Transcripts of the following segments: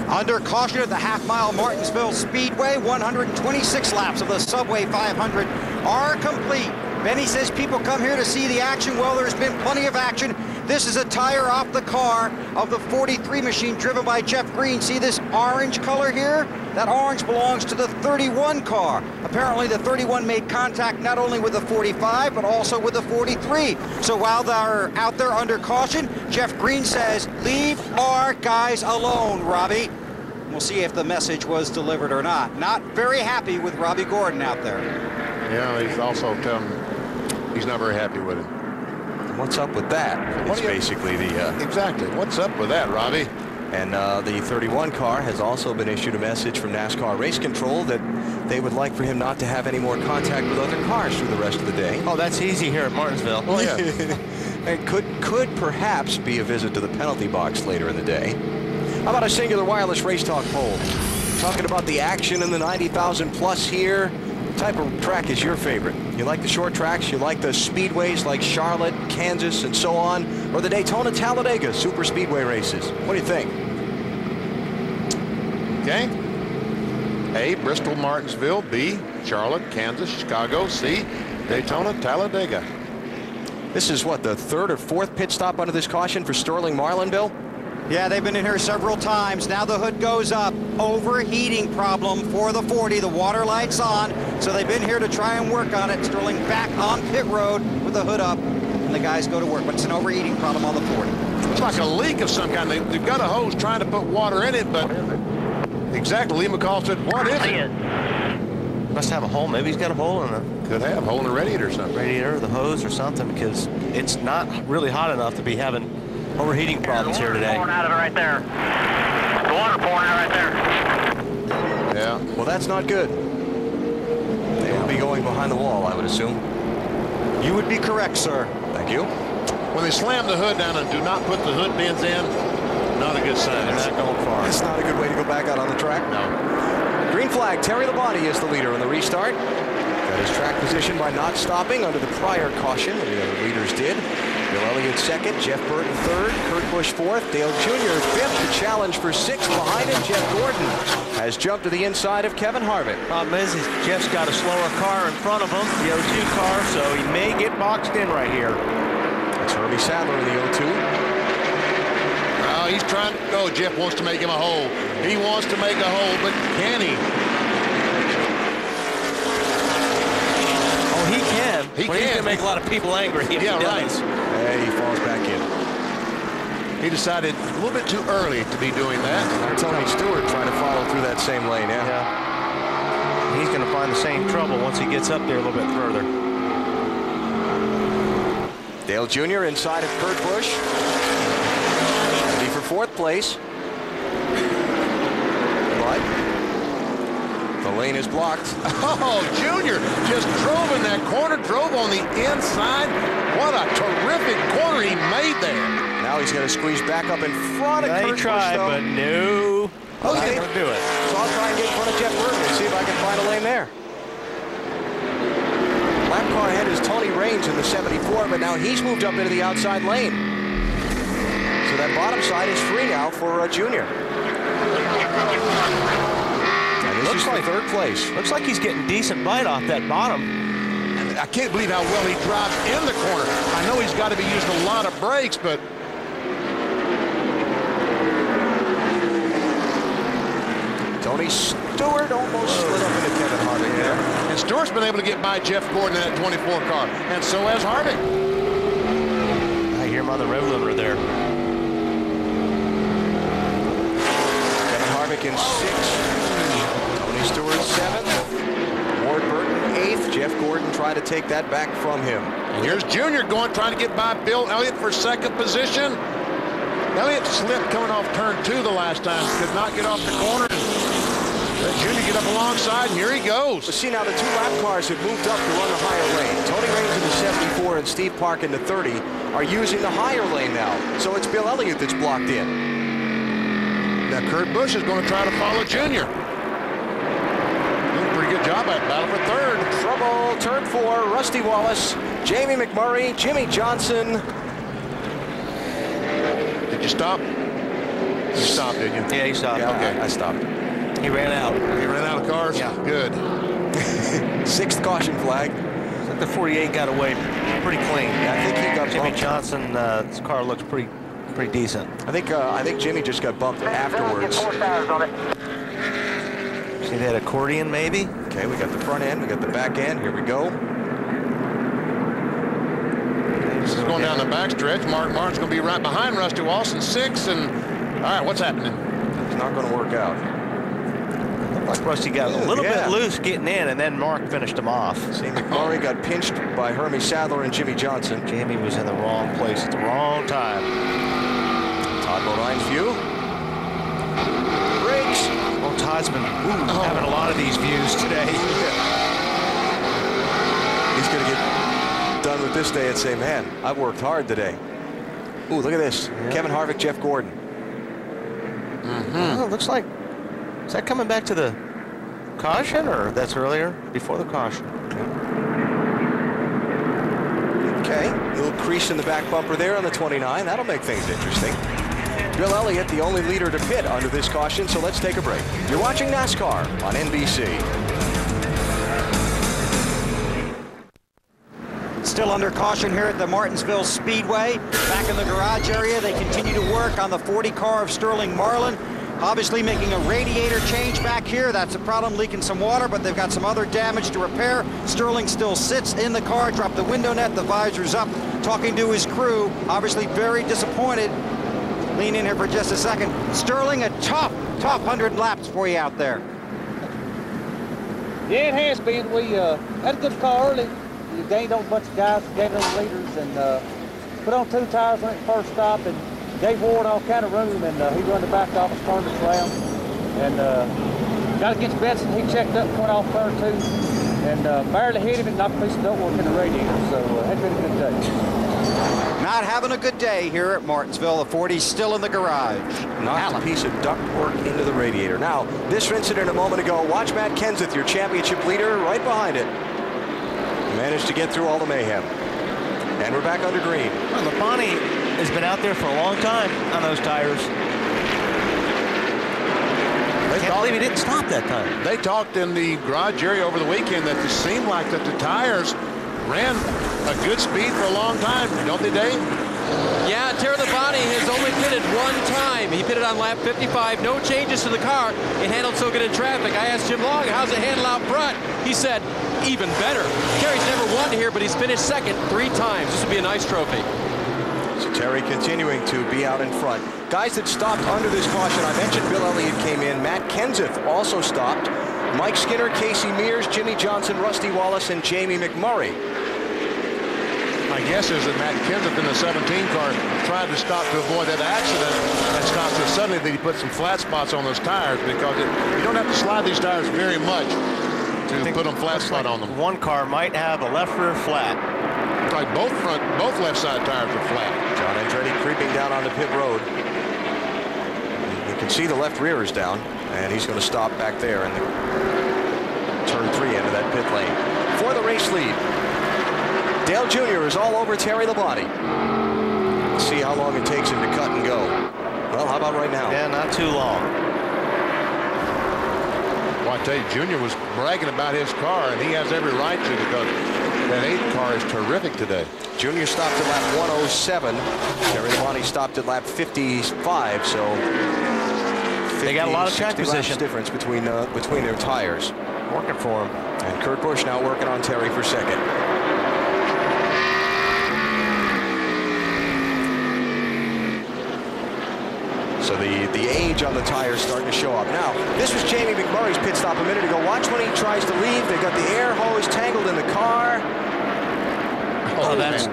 Under caution at the half-mile Martinsville Speedway, 126 laps of the Subway 500 are complete. Benny says people come here to see the action. Well, there's been plenty of action. This is a tire off the car of the 43 machine driven by Jeff Green. See this orange color here? That orange belongs to the 31 car. Apparently the 31 made contact not only with the 45, but also with the 43. So while they're out there under caution, Jeff Green says, leave our guys alone, Robbie. We'll see if the message was delivered or not. Not very happy with Robbie Gordon out there. Yeah, he's also telling he's not very happy with it. What's up with that? It's basically the... Exactly. What's up with that, Robbie? And the 31 car has also been issued a message from NASCAR Race Control that they would like for him not to have any more contact with other cars through the rest of the day. Oh, that's easy here at Martinsville. Oh, yeah. It could perhaps be a visit to the penalty box later in the day. How about a singular wireless race talk poll? Talking about the action in the 90,000 plus here. What type of track is your favorite? You like the short tracks? You like the speedways like Charlotte, Kansas, and so on? Or the Daytona, Talladega super speedway races? What do you think? Okay. A, Bristol, Martinsville. B, Charlotte, Kansas, Chicago. C, Daytona, Talladega. This is what, the third or fourth pit stop under this caution for Sterling Marlin, Bill? Yeah, they've been in here several times. Now the hood goes up. Overheating problem for the 40. The water light's on. So they've been here to try and work on it. Sterling back on pit road with the hood up. And the guys go to work. But it's an overheating problem on the 40. It's like a leak of some kind. They've got a hose trying to put water in it, but exactly. Lee McCall said, what is it? Must have a hole. Maybe he's got a hole in it. Could have. Hole in the radiator or something. Radiator, the hose or something, because it's not really hot enough to be having overheating problems here today. Pouring out of it right there. The water pouring out right there. Yeah. Well, that's not good. They will be going behind the wall, I would assume. You would be correct, sir. Thank you. When they slam the hood down and do not put the hood bins in, not a good sign. They're not going far. It's not a good way to go back out on the track. No. Green flag, Terry Labonte is the leader in the restart. Got his track position by not stopping under the prior caution, and the other leaders did. Bill Elliott second, Jeff Burton third, Kurt Busch fourth, Dale Jr. fifth. The challenge for sixth behind him. Jeff Gordon has jumped to the inside of Kevin Harvick. Problem is, Jeff's got a slower car in front of him, the 02 car, so he may get boxed in right here. That's Herbie Sadler in the 02. Oh, he's trying to go. Jeff wants to make him a hole. He wants to make a hole, but can he? Oh, he can. He but can. He's going to make a lot of people angry if Yeah, he right. does. Hey, he falls back in. He decided a little bit too early to be doing that. Tony Stewart trying to follow through that same lane, yeah. He's going to find the same trouble once he gets up there a little bit further. Dale Jr. inside of Kurt Busch. Ready for fourth place. But the lane is blocked. Oh, Junior just drove in that corner, drove on the inside. What a terrific corner he made there. Now he's going to squeeze back up in front of Kurt Busch. He tried, but no. Okay. Not going to do it. So I'll try and get in front of Jeff Burton and see if I can find a lane there. Lap car ahead is Tony Raines in the 74, but now he's moved up into the outside lane. So that bottom side is free now for Junior. And this is like third place. Looks like he's getting decent bite off that bottom. I can't believe how well he drives in the corner. I know he's got to be using a lot of brakes, but Tony Stewart almost slid up into Kevin Harvick there. And Stewart's been able to get by Jeff Gordon in that 24 car, and so has Harvick. I hear him on the rev limiter there. Kevin Harvick in sixth. Tony Stewart seventh. Ward Burton eighth. Jeff Gordon tried to take that back from him. And here's Junior trying to get by Bill Elliott for second position. Elliott slipped coming off turn 2 the last time. Could not get off the corner. Let Junior get up alongside, and here he goes. But see, now the two lap cars have moved up to run the higher lane. Tony Raines in the 74 and Steve Park in the 30 are using the higher lane now. So it's Bill Elliott that's blocked in. Now Kurt Busch is going to try to follow Junior. Doing a pretty good job at battle for third. Trouble, turn 4, Rusty Wallace, Jamie McMurray, Jimmy Johnson. Did you stop? You stopped, did you? Yeah, he stopped. Yeah, Okay. I stopped. He ran out. You ran out of cars? Yeah. Good. 6th caution flag. I think the 48 got away pretty clean. Yeah, I think he got Jimmy bumped. Johnson's car looks pretty decent. I think Jimmy just got bumped afterwards. See that accordion maybe? Okay, we got the front end, we got the back end. Here we go. This is going down the backstretch. Mark Martin's going to be right behind Rusty Walson, 6. And all right, what's happening? It's not going to work out. Looked like Rusty got a little bit loose getting in, and then Mark finished him off. See, McMurray got pinched by Hermie Sadler and Jimmy Johnson. Jamie was in the wrong place at the wrong time. Todd Bodine's view. Brakes. Oh, Todd's been having a lot of these views today. He's going to get done with this day and say, man, I've worked hard today. Ooh, look at this. Yeah. Kevin Harvick, Jeff Gordon. Oh, looks like, is that coming back to the caution, or that's earlier, before the caution? Okay, little crease in the back bumper there on the 29. That'll make things interesting. Bill Elliott, the only leader to pit under this caution, so let's take a break. You're watching NASCAR on NBC. Still under caution here at the Martinsville Speedway. Back in the garage area, they continue to work on the 40 car of Sterling Marlin. Obviously making a radiator change back here. That's a problem, leaking some water, but they've got some other damage to repair. Sterling still sits in the car, dropped the window net, the visor's up, talking to his crew. Obviously very disappointed. Lean in here for just a second. Sterling, a top 100 laps for you out there. Yeah, it has been. We had a good car early. We gained on a bunch of guys, gained on the leaders, and put on 2 tires when it first stopped, and gave Ward all kind of room, and he run the back off, turned us around, and got against Benson. He checked up, went off turn 2, and barely hit him and knocked a piece of ductwork in the radiator, so had been a good day. Not having a good day here at Martinsville. The 40's still in the garage. Knocked a piece of ductwork into the radiator. Now, this incident a moment ago, watch Matt Kenseth, your championship leader, right behind it. Managed to get through all the mayhem. And we're back under green. Well, Labonte has been out there for a long time on those tires. I can't believe he didn't stop that time. They talked in the garage area over the weekend that it seemed like that the tires ran a good speed for a long time, don't they, Dave? Yeah, Terry Labonte has only pitted one time. He pitted on lap 55, no changes to the car. It handled so good in traffic. I asked Jim Long, how's it handle out front? He said, even better. Terry's never won here, but he's finished second 3 times. This would be a nice trophy. So Terry continuing to be out in front. Guys that stopped under this caution, I mentioned Bill Elliott came in. Matt Kenseth also stopped. Mike Skinner, Casey Mears, Jimmy Johnson, Rusty Wallace, and Jamie McMurray. My guess is that Matt Kenseth in the 17 car tried to stop to avoid that accident and stopped so suddenly that he put some flat spots on those tires, because you don't have to slide these tires very much to put them flat spot on them. One car might have a left rear flat. Like both left side tires are flat. John Andretti creeping down onto pit road. You can see the left rear is down, and he's going to stop back there in the turn 3 into that pit lane. For the race lead, Dale Jr. is all over Terry Labonte. Let's see how long it takes him to cut and go. Well, how about right now? Yeah, not too long. Well, I tell you, Junior was bragging about his car, and he has every right to, because that 8 car is terrific today. Junior stopped at lap 107. Terry Labonte stopped at lap 55, so They got a lot of track 60 laps position difference between their tires. working for him. And Kurt Busch now working on Terry for second. So the age on the tires starting to show up. Now, this was Jamie McMurray's pit stop a minute ago. Watch when he tries to leave. They've got the air hose tangled in the car. Oh, that's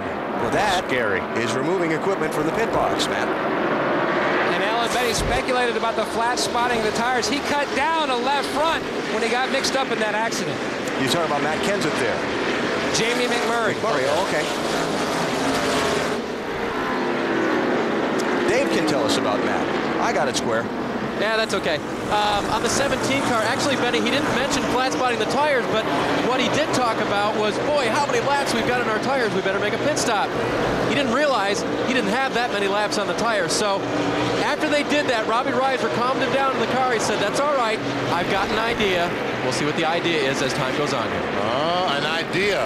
scary. Is removing equipment from the pit box, Matt. And Alan Betty speculated about the flat spotting of the tires. He cut down a left front when he got mixed up in that accident. You're talking about Matt Kenseth there. Jamie McMurray. McMurray, oh, okay. Dave can tell us about Matt. I got it square. Yeah, that's okay. On the 17 car, actually, Benny, he didn't mention flat spotting the tires, but what he did talk about was, boy, how many laps we've got on our tires. We better make a pit stop. He didn't realize he didn't have that many laps on the tires. So after they did that, Robbie Reiser calmed him down in the car. He said, that's all right. I've got an idea. We'll see what the idea is as time goes on here. An idea.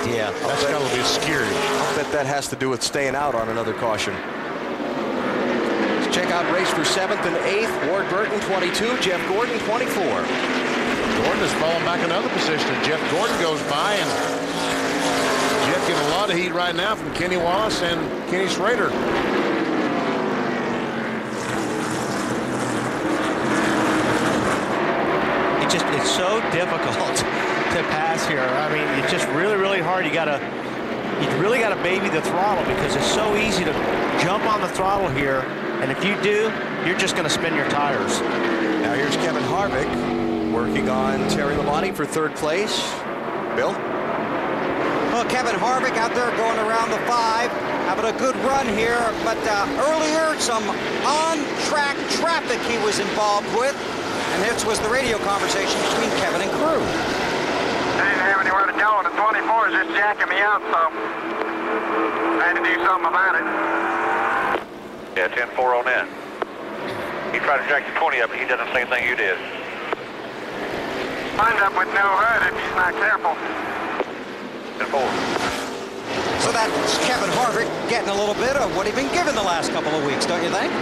That's got to be scary. I'll bet that has to do with staying out on another caution. Let's check out race for 7th and 8th. Ward Burton, 22. Jeff Gordon, 24. Gordon has fallen back another position. Jeff Gordon goes by, and Jeff getting a lot of heat right now from Kenny Wallace and Kenny Schrader. It's so difficult to pass here. I mean, it's just really, really hard. You really gotta baby the throttle because it's so easy to jump on the throttle here. And if you do, you're just gonna spin your tires. Now here's Kevin Harvick working on Terry Labonte for 3rd place. Bill? Well, Kevin Harvick out there going around the 5, having a good run here. But earlier, some on-track traffic he was involved with. And this was the radio conversation between Kevin and crew. I didn't have anywhere to go, and the 24 is just jacking me out, so I had to do something about it. Yeah, 10-4 on that. He tried to jack the 20 up, but he did the same thing you did. Wind up with no hood if he's not careful. 10-4. So that's Kevin Harvick getting a little bit of what he'd been given the last couple of weeks, don't you think?